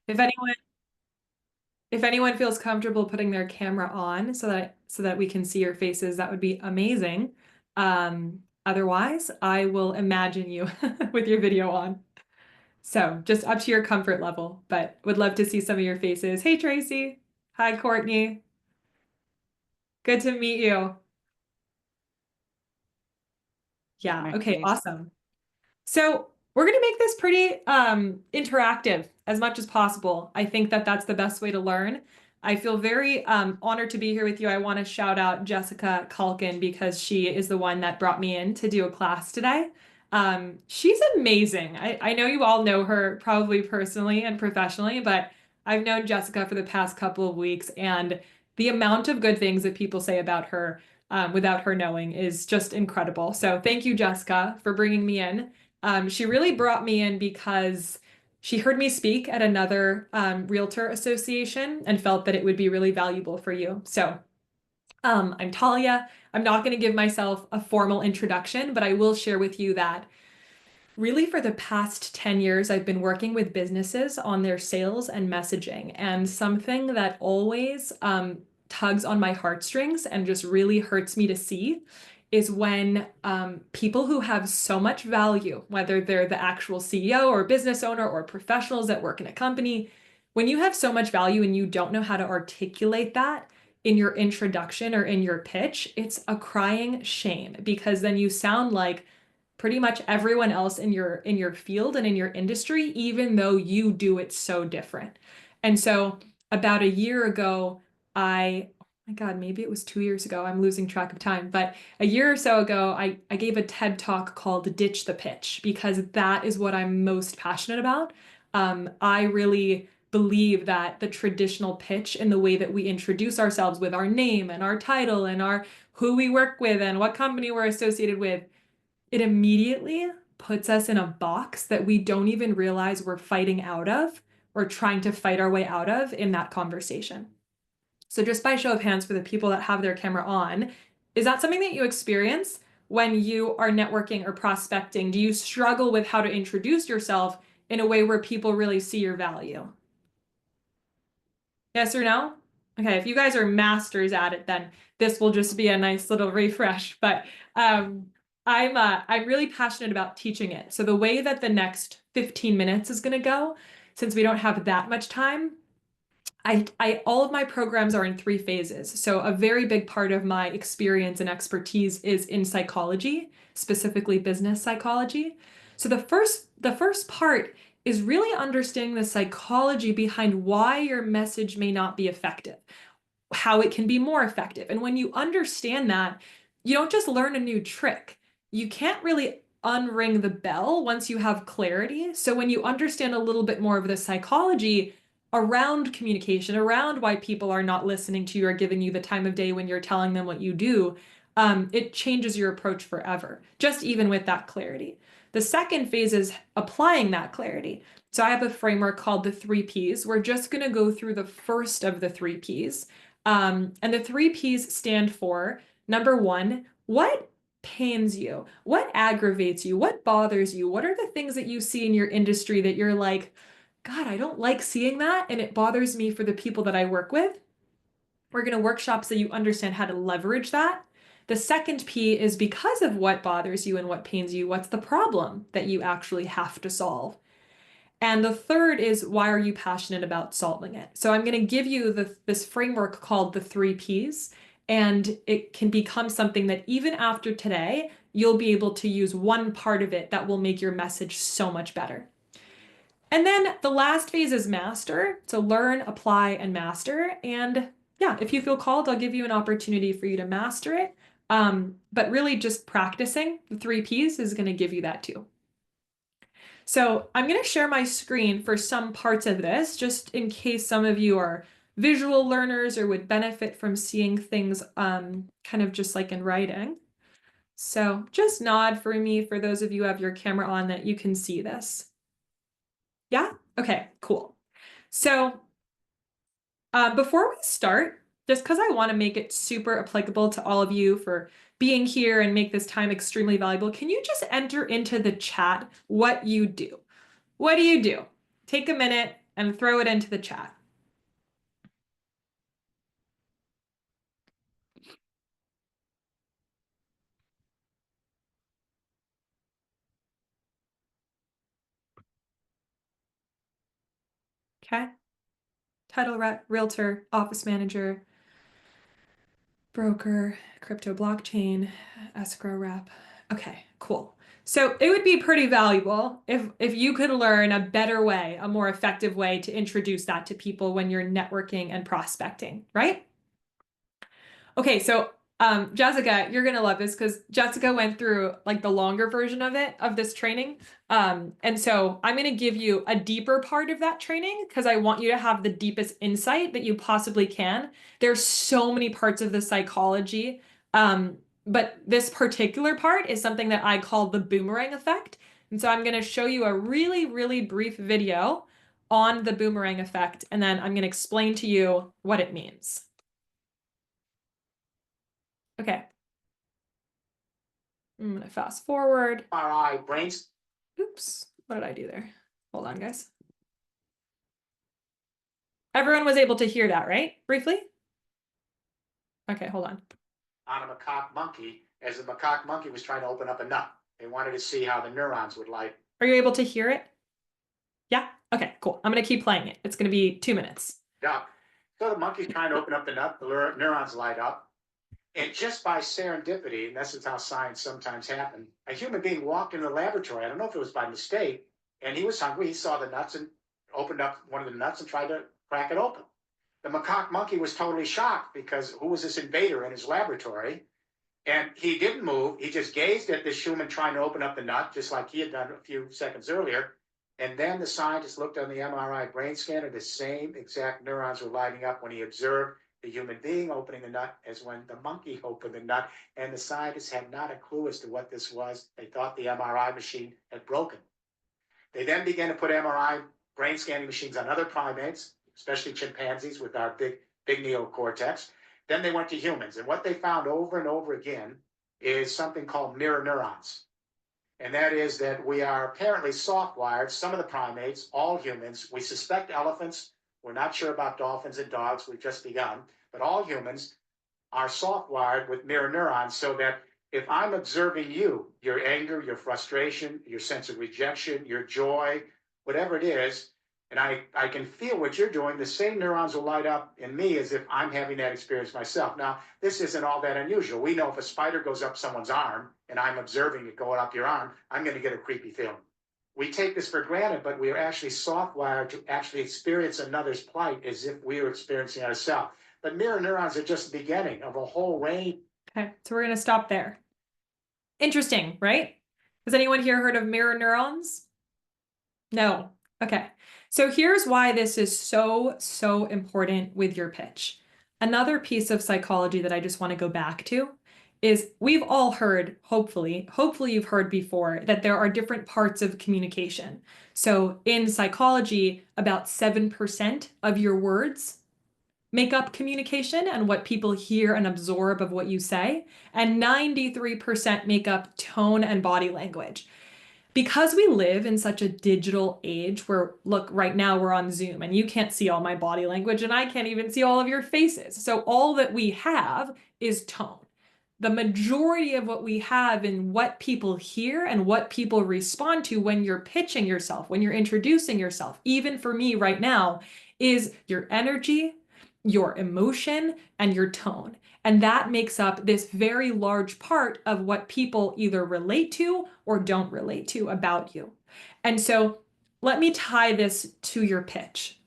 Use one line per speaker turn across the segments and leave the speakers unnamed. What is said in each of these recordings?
If anyone if anyone feels comfortable putting their camera on so that we can see your faces, that would be amazing. Otherwise, I will imagine you with your video on. So just up to your comfort level, but would love to see some of your faces. Hey, Tracy. Hi, Courtney. Good to meet you. Yeah, okay,
Nice.
awesome. So we're going to make this pretty interactive as much as possible. I think that that's the best way to learn. I feel very honored to be here with you. I want to shout out Jessica Culkin because she is the one that brought me in to do a class today. She's amazing. I know you all know her probably personally and professionally, but I've known Jessica for the past couple of weeks, and the amount of good things that people say about her without her knowing is just incredible. So thank you, Jessica, for bringing me in. She really brought me in because she heard me speak at another realtor association and felt that it would be really valuable for you. So, I'm Talia. I'm not going to give myself a formal introduction, but I will share with you that really, for the past 10 years, I've been working with businesses on their sales and messaging. And something that always tugs on my heartstrings and just really hurts me to see is when people who have so much value, whether they're the actual CEO or business owner or professionals that work in a company, when you have so much value and you don't know how to articulate that in your introduction or in your pitch, it's a crying shame because then you sound like pretty much everyone else in your field and in your industry, even though you do it so different. And so about a year ago, oh my God, maybe it was 2 years ago. I'm losing track of time. But a year or so ago, I gave a TED talk called Ditch the Pitch because that is what I'm most passionate about. I really believe that the traditional pitch and the way that we introduce ourselves with our name and our title and our who we work with and what company we're associated with, it immediately puts us in a box that we don't even realize we're fighting out of or trying to fight our way out of in that conversation. So, just by show of hands for the people that have their camera on, is that something that you experience when you are networking or prospecting? Do you struggle with how to introduce yourself in a way where people really see your value? Yes or no? Okay, if you guys are masters at it, then this will just be a nice little refresh. But um, I'm really passionate about teaching it. So the way that the next 15 minutes is going to go, since we don't have that much time, I all of my programs are in three phases. So a very big part of my experience and expertise is in psychology, specifically business psychology. So the first part is really understanding the psychology behind why your message may not be effective, how it can be more effective. And when you understand that, you don't just learn a new trick. You can't really unring the bell once you have clarity. So when you understand a little bit more of the psychology around communication, around why people are not listening to you or giving you the time of day when you're telling them what you do, it changes your approach forever, just even with that clarity. The second phase is applying that clarity. So I have a framework called the three Ps. We're just going to go through the first of the three Ps. And the three Ps stand for number one, what pains you? What aggravates you? What bothers you? What are the things that you see in your industry that you're like, God, I don't like seeing that, and it bothers me for the people that I work with? We're going to workshop so you understand how to leverage that. The second P is because of what bothers you and what pains you, what's the problem that you actually have to solve? And the third is why are you passionate about solving it? So I'm going to give you this framework called the three Ps, and it can become something that even after today, you'll be able to use one part of it that will make your message so much better. And then the last phase is master. So learn, apply, and master. And yeah, if you feel called, I'll give you an opportunity for you to master it. But really, just practicing the three Ps is going to give you that too. So I'm going to share my screen for some parts of this, just in case some of you are visual learners or would benefit from seeing things kind of just like in writing. So just nod for me for those of you who have your camera on that you can see this. Yeah? Okay, cool. So before we start, just because I want to make it super applicable to all of you for being here and make this time extremely valuable, can you just enter into the chat what you do? What do you do? Take a minute. and throw it into the chat. Okay. Title rep, realtor, office manager, broker, crypto blockchain, escrow rep. Okay, cool. So it would be pretty valuable if you could learn a better way, a more effective way to introduce that to people when you're networking and prospecting, right? Okay, so Jessica, you're gonna love this because Jessica went through like the longer version of it, of this training. And so I'm gonna give you a deeper part of that training because I want you to have the deepest insight that you possibly can. There's so many parts of the psychology, but this particular part is something that I call the boomerang effect. And so I'm gonna show you a really, really brief video on the boomerang effect, and then I'm gonna explain to you what it means. Okay. I'm gonna fast forward.
MRI brains.
Oops, what did I do there? Hold on, guys. Everyone was able to hear that, right? Briefly? Okay, hold on.
On a macaque monkey, as the macaque monkey was trying to open up a nut. They wanted to see how the neurons would light
Are you able to hear it? Yeah? Okay, cool. I'm gonna keep playing it. It's gonna be 2 minutes.
up. So the monkey's trying to open up the nut, the neurons light up. And just by serendipity, and this is how science sometimes happens, a human being walked in the laboratory. I don't know if it was by mistake, and he was hungry. He saw the nuts and opened up one of the nuts and tried to crack it open. The macaque monkey was totally shocked because who was this invader in his laboratory? And he didn't move. He just gazed at this human trying to open up the nut, just like he had done a few seconds earlier. And then the scientist looked on the MRI brain scanner. The same exact neurons were lighting up when he observed the human being opening the nut as when the monkey opened the nut. And the scientists had not a clue as to what this was. They thought the MRI machine had broken. They then began to put MRI brain scanning machines on other primates, especially chimpanzees with our big neocortex. Then they went to humans. And what they found over and over again is something called mirror neurons. And that is that we are apparently soft-wired, some of the primates, all humans. We suspect elephants. We're not sure about dolphins and dogs. We've just begun. But all humans are soft-wired with mirror neurons so that if I'm observing you, your anger, your frustration, your sense of rejection, your joy, whatever it is, and I can feel what you're doing, the same neurons will light up in me as if I'm having that experience myself. Now, this isn't all that unusual. We know if a spider goes up someone's arm and I'm observing it going up your arm, I'm going to get a creepy feeling. We take this for granted, but we are actually soft-wired to actually experience another's plight as if we were experiencing ourselves. But mirror neurons are just the beginning of a whole range.
Okay, so we're gonna stop there. Interesting, right? Has anyone here heard of mirror neurons? No. Okay. So here's why this is so important with your pitch. Another piece of psychology that I just want to go back to is we've all heard, hopefully you've heard before, that there are different parts of communication. So in psychology, about 7% of your words make up communication and what people hear and absorb of what you say, and 93% make up tone and body language. Because we live in such a digital age where, look, right now we're on Zoom and you can't see all my body language and I can't even see all of your faces. So all that we have is tone. The majority of what we have in what people hear and what people respond to when you're pitching yourself, when you're introducing yourself, even for me right now, is your energy, your emotion, and your tone. And that makes up this very large part of what people either relate to or don't relate to about you. And so let me tie this to your pitch.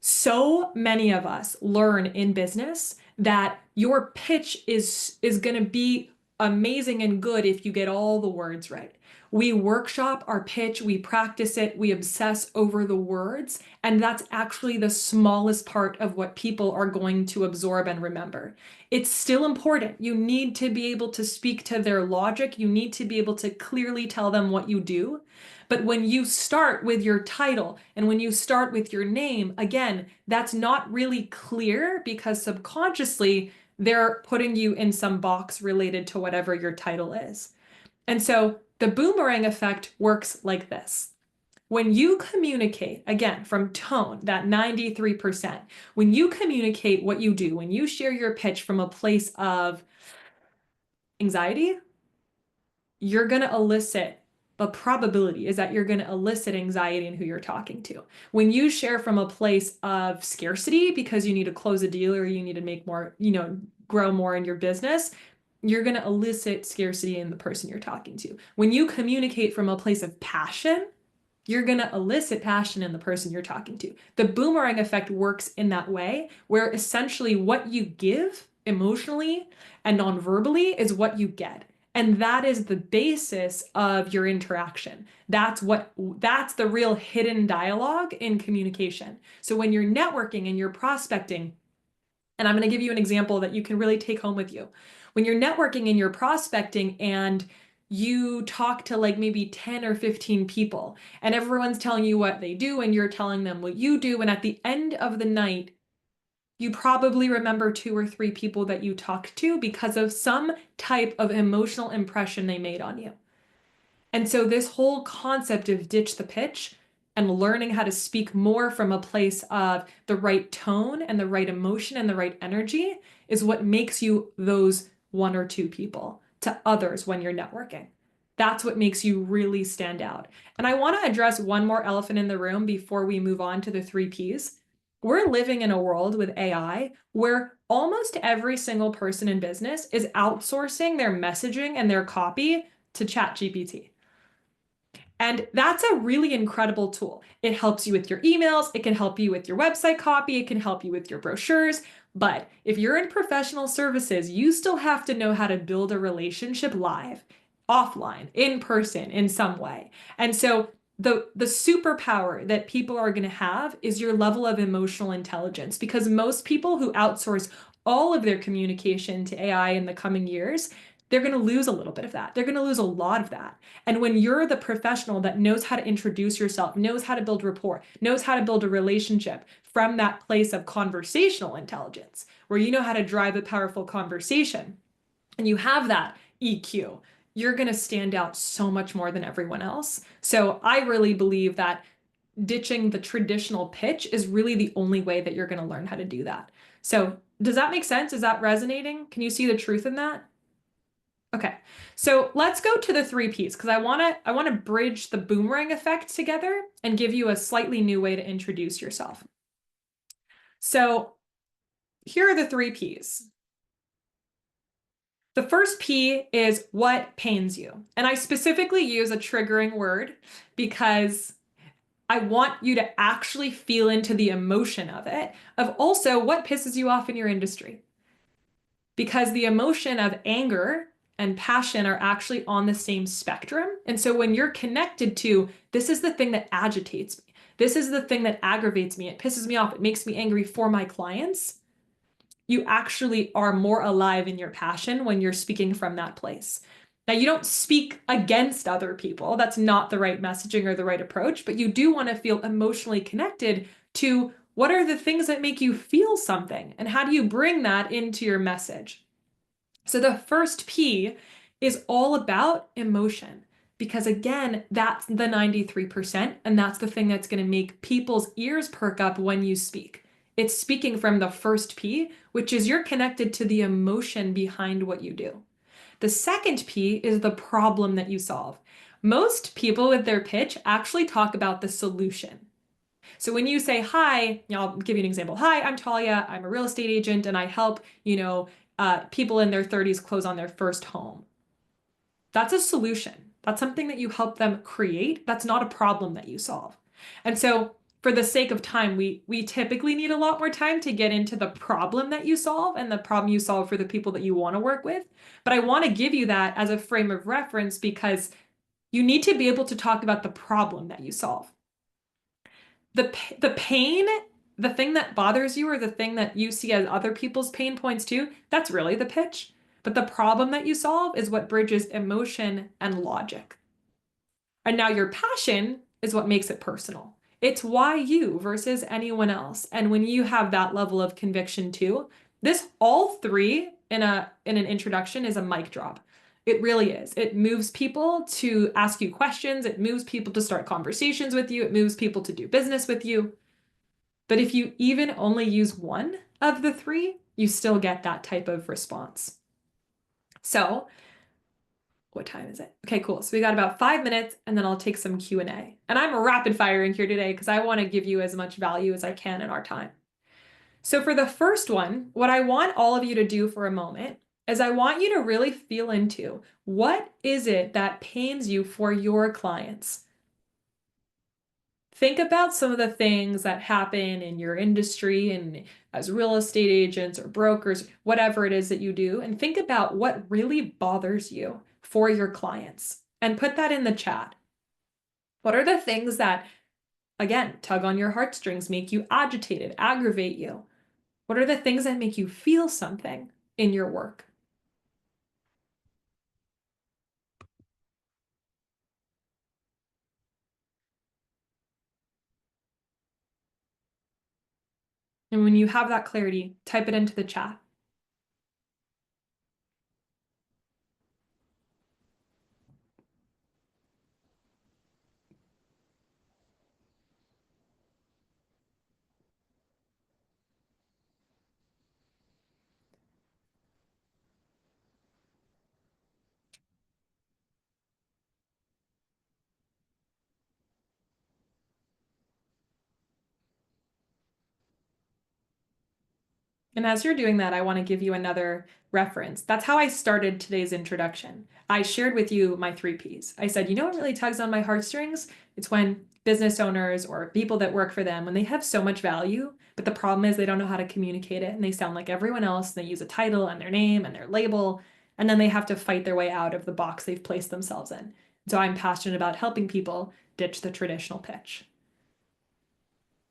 So many of us learn in business that your pitch is going to be amazing and good if you get all the words right. We workshop our pitch, we practice it, we obsess over the words, and that's actually the smallest part of what people are going to absorb and remember. It's still important. You need to be able to speak to their logic. You need to be able to clearly tell them what you do. But when you start with your title and when you start with your name, again, that's not really clear because subconsciously they're putting you in some box related to whatever your title is. And so the boomerang effect works like this. When you communicate, again, from tone, that 93%, when you communicate what you do, when you share your pitch from a place of anxiety, you're going to elicit, the probability is that you're going to elicit anxiety in who you're talking to. When you share from a place of scarcity because you need to close a deal or you need to make more, grow more in your business, you're going to elicit scarcity in the person you're talking to. When you communicate from a place of passion, you're going to elicit passion in the person you're talking to. The boomerang effect works in that way, where essentially what you give emotionally and non-verbally is what you get. And that is the basis of your interaction. That's the real hidden dialogue in communication. So when you're networking and you're prospecting, and I'm going to give you an example that you can really take home with you. When you're networking and you're prospecting and you talk to like maybe 10 or 15 people and everyone's telling you what they do and you're telling them what you do. And at the end of the night, you probably remember 2 or 3 people that you talked to because of some type of emotional impression they made on you. And so this whole concept of ditch the pitch and learning how to speak more from a place of the right tone and the right emotion and the right energy is what makes you those 1 or 2 people to others when you're networking. That's what makes you really stand out. And I want to address one more elephant in the room before we move on to the 3 Ps. We're living in a world with AI where almost every single person in business is outsourcing their messaging and their copy to ChatGPT. And that's a really incredible tool. It helps you with your emails. It can help you with your website copy. It can help you with your brochures. But if you're in professional services, you still have to know how to build a relationship live, offline, in person, in some way. And so the superpower that people are going to have is your level of emotional intelligence, because most people who outsource all of their communication to AI in the coming years, they're going to lose a little bit of that. They're going to lose a lot of that. And when you're the professional that knows how to introduce yourself, knows how to build rapport, knows how to build a relationship from that place of conversational intelligence, where you know how to drive a powerful conversation, and you have that EQ, you're going to stand out so much more than everyone else. So I really believe that ditching the traditional pitch is really the only way that you're going to learn how to do that. So does that make sense? Is that resonating? Can you see the truth in that? Okay, so let's go to the 3 Ps, because I want to bridge the boomerang effect together and give you a slightly new way to introduce yourself. So here are the 3 Ps. The first P is what pains you. And I specifically use a triggering word because I want you to actually feel into the emotion of it, of also what pisses you off in your industry. Because the emotion of anger and passion are actually on the same spectrum. And so when you're connected to, this is the thing that agitates me, this is the thing that aggravates me, it pisses me off, it makes me angry for my clients, you actually are more alive in your passion when you're speaking from that place. Now, you don't speak against other people. That's not the right messaging or the right approach, but you do want to feel emotionally connected to what are the things that make you feel something, and how do you bring that into your message? So the first P is all about emotion, because again, that's the 93%, and that's the thing that's going to make people's ears perk up when you speak. It's speaking from the first P, which is you're connected to the emotion behind what you do. The second P is the problem that you solve. Most people with their pitch actually talk about the solution. So when you say, hi, I'll give you an example. Hi, I'm Talia. I'm a real estate agent and I help, people in their 30s close on their first home. That's a solution. That's something that you help them create. That's not a problem that you solve. And so for the sake of time, we typically need a lot more time to get into the problem that you solve and the problem you solve for the people that you want to work with. But I want to give you that as a frame of reference because you need to be able to talk about the problem that you solve. The pain, the thing that bothers you or the thing that you see as other people's pain points too, that's really the pitch. But the problem that you solve is what bridges emotion and logic. And now your passion is what makes it personal. It's why you versus anyone else. And when you have that level of conviction too, this all 3 in an introduction is a mic drop. It really is. It moves people to ask you questions. It moves people to start conversations with you. It moves people to do business with you. But if you even only use one of the three, you still get that type of response. So what time is it? Okay, cool. So we got about 5 minutes and then I'll take some Q&A. And I'm rapid firing here today because I want to give you as much value as I can in our time. So for the first one, what I want all of you to do for a moment is I want you to really feel into what is it that pains you for your clients? Think about some of the things that happen in your industry and as real estate agents or brokers, whatever it is that you do, and think about what really bothers you for your clients and put that in the chat. What are the things that, again, tug on your heartstrings, make you agitated, aggravate you? What are the things that make you feel something in your work? And when you have that clarity, type it into the chat. And as you're doing that, I want to give you another reference. That's how I started today's introduction. I shared with you my 3 Ps. I said, you know what really tugs on my heartstrings? It's when business owners or people that work for them, when they have so much value, but the problem is they don't know how to communicate it and they sound like everyone else. And they use a title and their name and their label, and then they have to fight their way out of the box they've placed themselves in. So I'm passionate about helping people ditch the traditional pitch.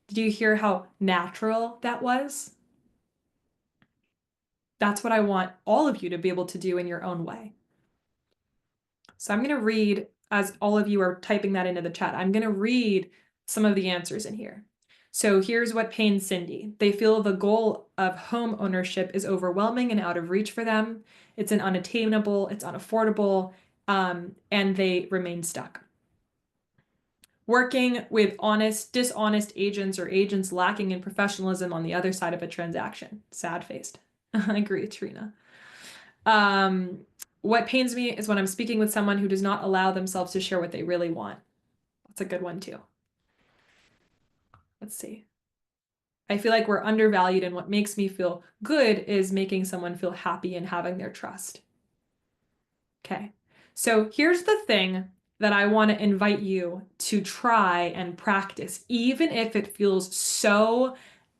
Did you hear how natural that was? That's what I want all of you to be able to do in your own way. So I'm going to read, as all of you are typing that into the chat, I'm going to read some of the answers in here. So here's what pains Cindy. They feel the goal of home ownership is overwhelming and out of reach for them. It's unattainable, it's unaffordable, and they remain stuck. Working with dishonest agents or agents lacking in professionalism on the other side of a transaction. Sad-faced. I agree, Trina. What pains me is when I'm speaking with someone who does not allow themselves to share what they really want. That's a good one too. Let's see. I feel like we're undervalued, and what makes me feel good is making someone feel happy and having their trust. Okay, so here's the thing that I want to invite you to try and practice, even if it feels so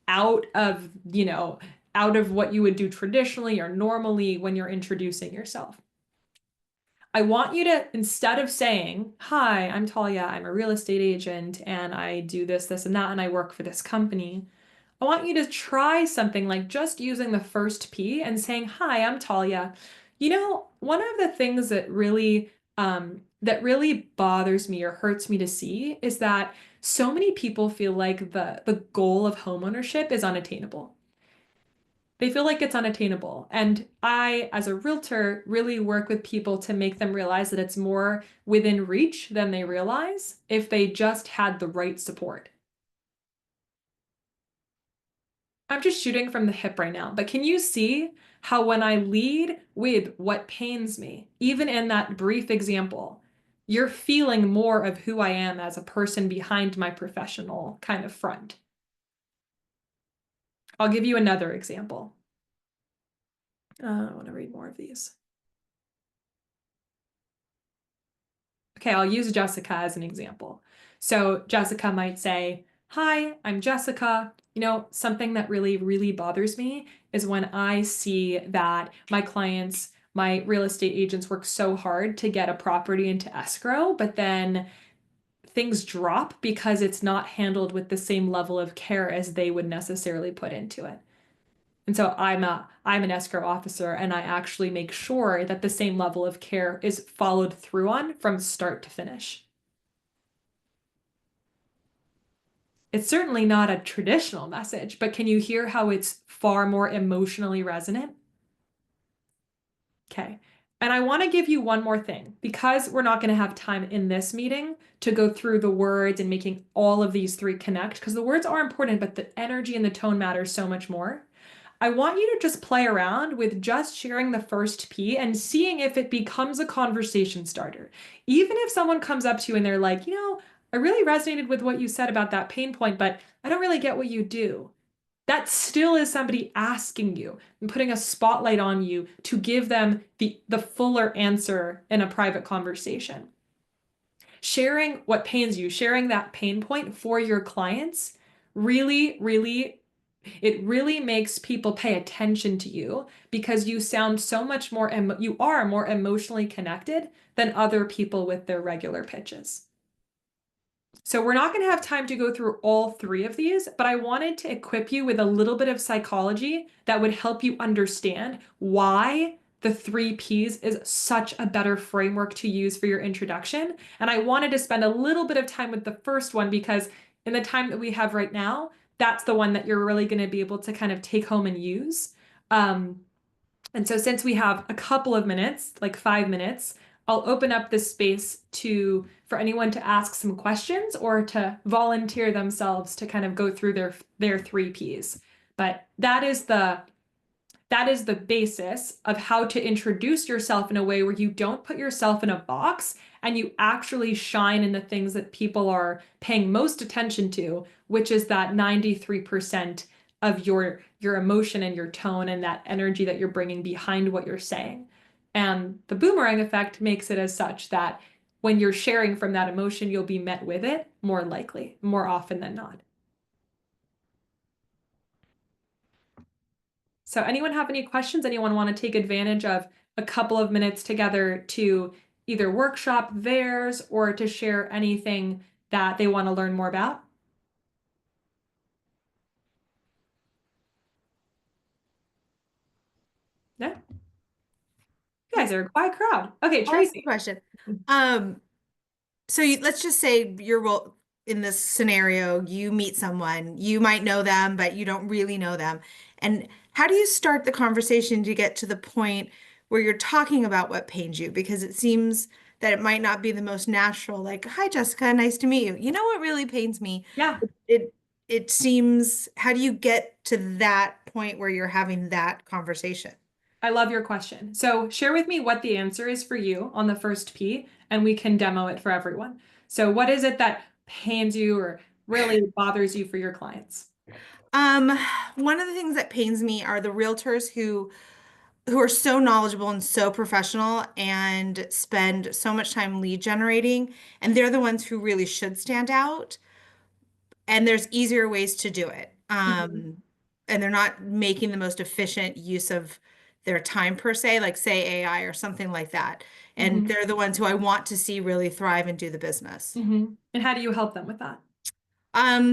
out of, out of what you would do traditionally or normally when you're introducing yourself. I want you to, instead of saying, hi, I'm Talia, I'm a real estate agent, and I do this, this, and that, and I work for this company. I want you to try something like just using the first P and saying, hi, I'm Talia. One of the things that really bothers me or hurts me to see is that so many people feel like the goal of homeownership is unattainable. They feel like it's unattainable. And I, as a realtor, really work with people to make them realize that it's more within reach than they realize if they just had the right support. I'm just shooting from the hip right now, but can you see how when I lead with what pains me, even in that brief example, you're feeling more of who I am as a person behind my professional kind of front? I'll give you another example. I want to read more of these. Okay, I'll use Jessica as an example. So Jessica might say, hi, I'm Jessica. Something that really, really bothers me is when I see that my clients, my real estate agents work so hard to get a property into escrow, but then things drop because it's not handled with the same level of care as they would necessarily put into it. And so I'm an escrow officer, and I actually make sure that the same level of care is followed through on from start to finish. It's certainly not a traditional message, but can you hear how it's far more emotionally resonant? Okay. And I want to give you one more thing because we're not going to have time in this meeting to go through the words and making all of these three connect because the words are important, but the energy and the tone matters so much more. I want you to just play around with just sharing the first P and seeing if it becomes a conversation starter. Even if someone comes up to you and they're like, I really resonated with what you said about that pain point, but I don't really get what you do. That still is somebody asking you and putting a spotlight on you to give them the fuller answer in a private conversation. Sharing what pains you, sharing that pain point for your clients really, really, it really makes people pay attention to you because you sound so much more, you are more emotionally connected than other people with their regular pitches. So we're not going to have time to go through all three of these, but I wanted to equip you with a little bit of psychology that would help you understand why the three Ps is such a better framework to use for your introduction. And I wanted to spend a little bit of time with the first one because in the time that we have right now, that's the one that you're really going to be able to kind of take home and use. And so since we have a couple of minutes, like 5 minutes, I'll open up this space for anyone to ask some questions or to volunteer themselves to kind of go through their three Ps. But that is the basis of how to introduce yourself in a way where you don't put yourself in a box and you actually shine in the things that people are paying most attention to, which is that 93% of your emotion and your tone and that energy that you're bringing behind what you're saying. And the boomerang effect makes it as such that when you're sharing from that emotion, you'll be met with it more likely, more often than not. So anyone have any questions? Anyone want to take advantage of a couple of minutes together to either workshop theirs or to share anything that they want to learn more about? No? You guys are a quiet crowd. Okay,
I'll ask the
Tracy.
question. Let's just say in this scenario, you meet someone, you might know them, but you don't really know them. And how do you start the conversation to get to the point where you're talking about what pains you? Because it seems that it might not be the most natural, like, hi, Jessica, nice to meet you. You know what really pains me?
Yeah,
It it seems, how do you get to that point where you're having that conversation?
I love your question. So share with me what the answer is for you on the first P, and we can demo it for everyone. So what is it that pains you or really bothers you for your clients?
Um, One of the things that pains me are the realtors who are so knowledgeable and so professional and spend so much time lead generating, and they're the ones who really should stand out. And there's easier ways to do it.
Mhm.
And they're not making the most efficient use of their time per se, like say AI or something like that. And
Mhm.
they're the ones who I want to see really thrive and do the business.
Mhm. And how do you help them with that?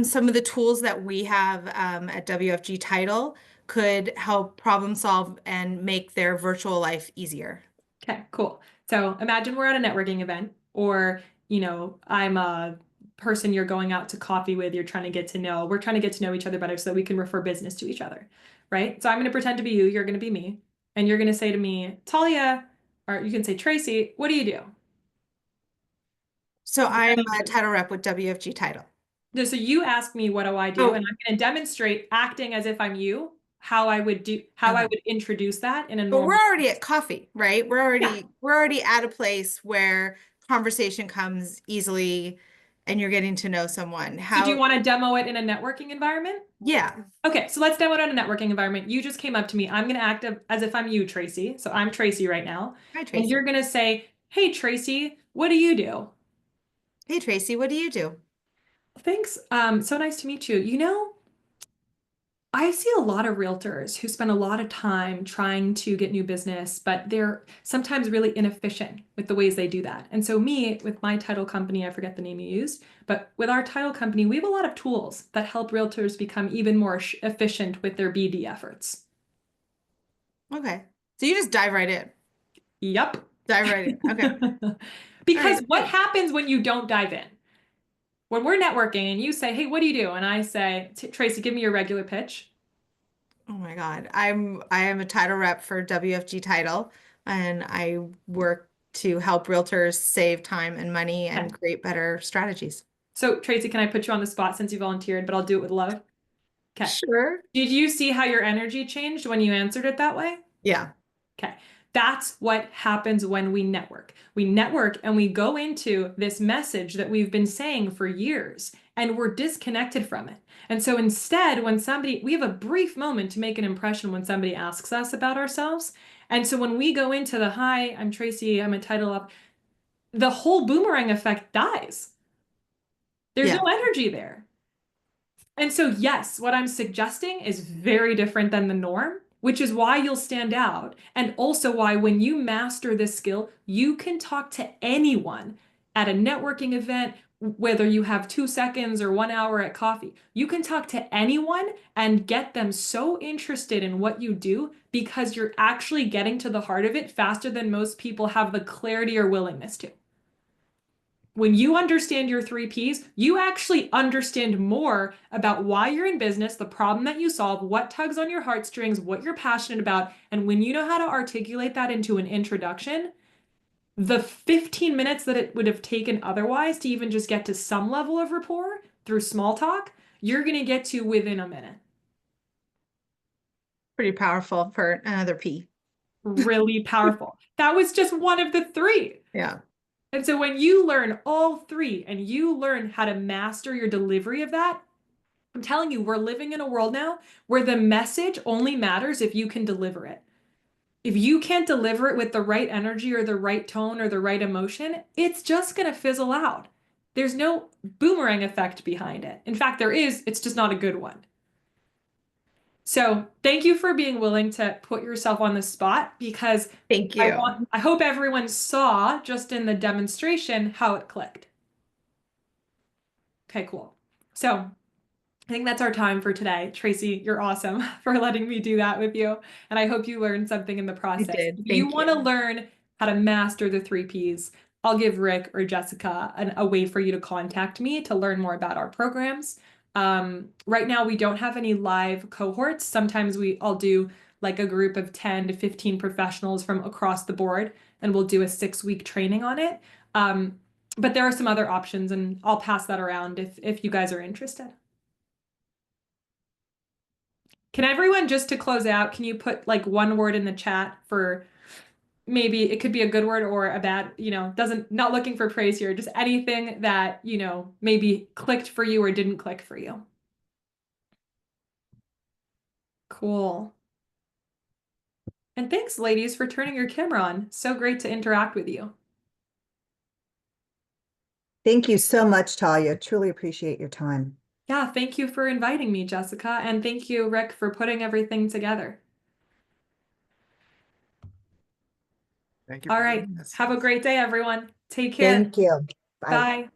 Some of the tools that we have at WFG Title could help problem solve and make their virtual life easier.
Okay, cool. So imagine we're at a networking event, or, I'm a person you're going out to coffee with, you're trying to get to know. We're trying to get to know each other better so that we can refer business to each other, right? So I'm going to pretend to be you, you're going to be me, and you're going to say to me, Talia, or you can say, Tracy, what do you do?
So
What
I'm
do I
a
do?
title rep with WFG Title.
So you ask me, what do I do? And
Oh,
I'm going to demonstrate acting as if I'm you, how I
okay.
would introduce that in a
But we're
normal.
already at coffee, right?
Yeah.
We're already at a place where conversation comes easily and you're getting to know someone.
So do you
How,
want to demo it in a networking environment?
yeah.
Okay, so let's demo it in a networking environment. You just came up to me. I'm going to act as if I'm you, Tracy. So I'm Tracy right now.
Hi,
And
Tracy.
you're going to say, hey, Tracy, what do you do?
Hey, Tracy, what do you do?
Thanks. So nice to meet you. I see a lot of realtors who spend a lot of time trying to get new business, but they're sometimes really inefficient with the ways they do that. And so me, with my title company, I forget the name you used, but with our title company, we have a lot of tools that help realtors become even more efficient with their BD efforts.
Okay. So you just dive right in.
Yep.
Dive right in. Okay. All
Because
right.
what happens when you don't dive in? When we're networking and you say, hey, what do you do? And I say, Tracy, give me your regular pitch.
Oh my God. I am a title rep for WFG Title. and I work to help realtors save time and money and
Okay.
create better strategies.
So Tracy, can I put you on the spot since you volunteered, but I'll do it with love? Okay.
Sure.
Did you see how your energy changed when you answered it that way?
Yeah.
Okay. That's what happens when we network. We network and we go into this message that we've been saying for years and we're disconnected from it. And so instead, when we have a brief moment to make an impression when somebody asks us about ourselves. And so when we go into the, hi, I'm Tracy, I'm a title up, the whole boomerang effect dies. There's
Yeah.
no energy there. And so, yes, what I'm suggesting is very different than the norm, which is why you'll stand out. And also why when you master this skill, you can talk to anyone at a networking event, whether you have 2 seconds or 1 hour at coffee. You can talk to anyone and get them so interested in what you do because you're actually getting to the heart of it faster than most people have the clarity or willingness to. When you understand your 3 Ps, you actually understand more about why you're in business, the problem that you solve, what tugs on your heartstrings, what you're passionate about. And when you know how to articulate that into an introduction, the 15 minutes that it would have taken otherwise to even just get to some level of rapport through small talk, you're going to get to within a minute.
Pretty powerful for another P.
Really powerful. That was just one of the 3.
Yeah.
And so when you learn all 3 and you learn how to master your delivery of that, I'm telling you, we're living in a world now where the message only matters if you can deliver it. If you can't deliver it with the right energy or the right tone or the right emotion, it's just going to fizzle out. There's no boomerang effect behind it. In fact, there is, it's just not a good one. So thank you for being willing to put yourself on the spot because
Thank you.
I hope everyone saw just in the demonstration how it clicked. Okay, cool. So I think that's our time for today. Tracy, you're awesome for letting me do that with you. And I hope you learned something in the
I
process.
did.
If you
Thank
want to
you.
learn how to master the 3 Ps, I'll give Rick or Jessica a way for you to contact me to learn more about our programs. Right now, we don't have any live cohorts. Sometimes I'll do like a group of 10 to 15 professionals from across the board, and we'll do a 6-week training on it. But there are some other options, and I'll pass that around if you guys are interested. Can everyone, just to close out, can you put like one word in the chat for maybe it could be a good word or a bad, not looking for praise here, just anything that, maybe clicked for you or didn't click for you. Cool. And thanks, ladies, for turning your camera on. So great to interact with you.
Thank you so much, Talia. Truly appreciate your time.
Yeah, thank you for inviting me, Jessica. And thank you, Rick, for putting everything together.
Thank you
All
for
right.
joining us.
Have a great day, everyone. Take care.
Thank you. Bye.
Bye.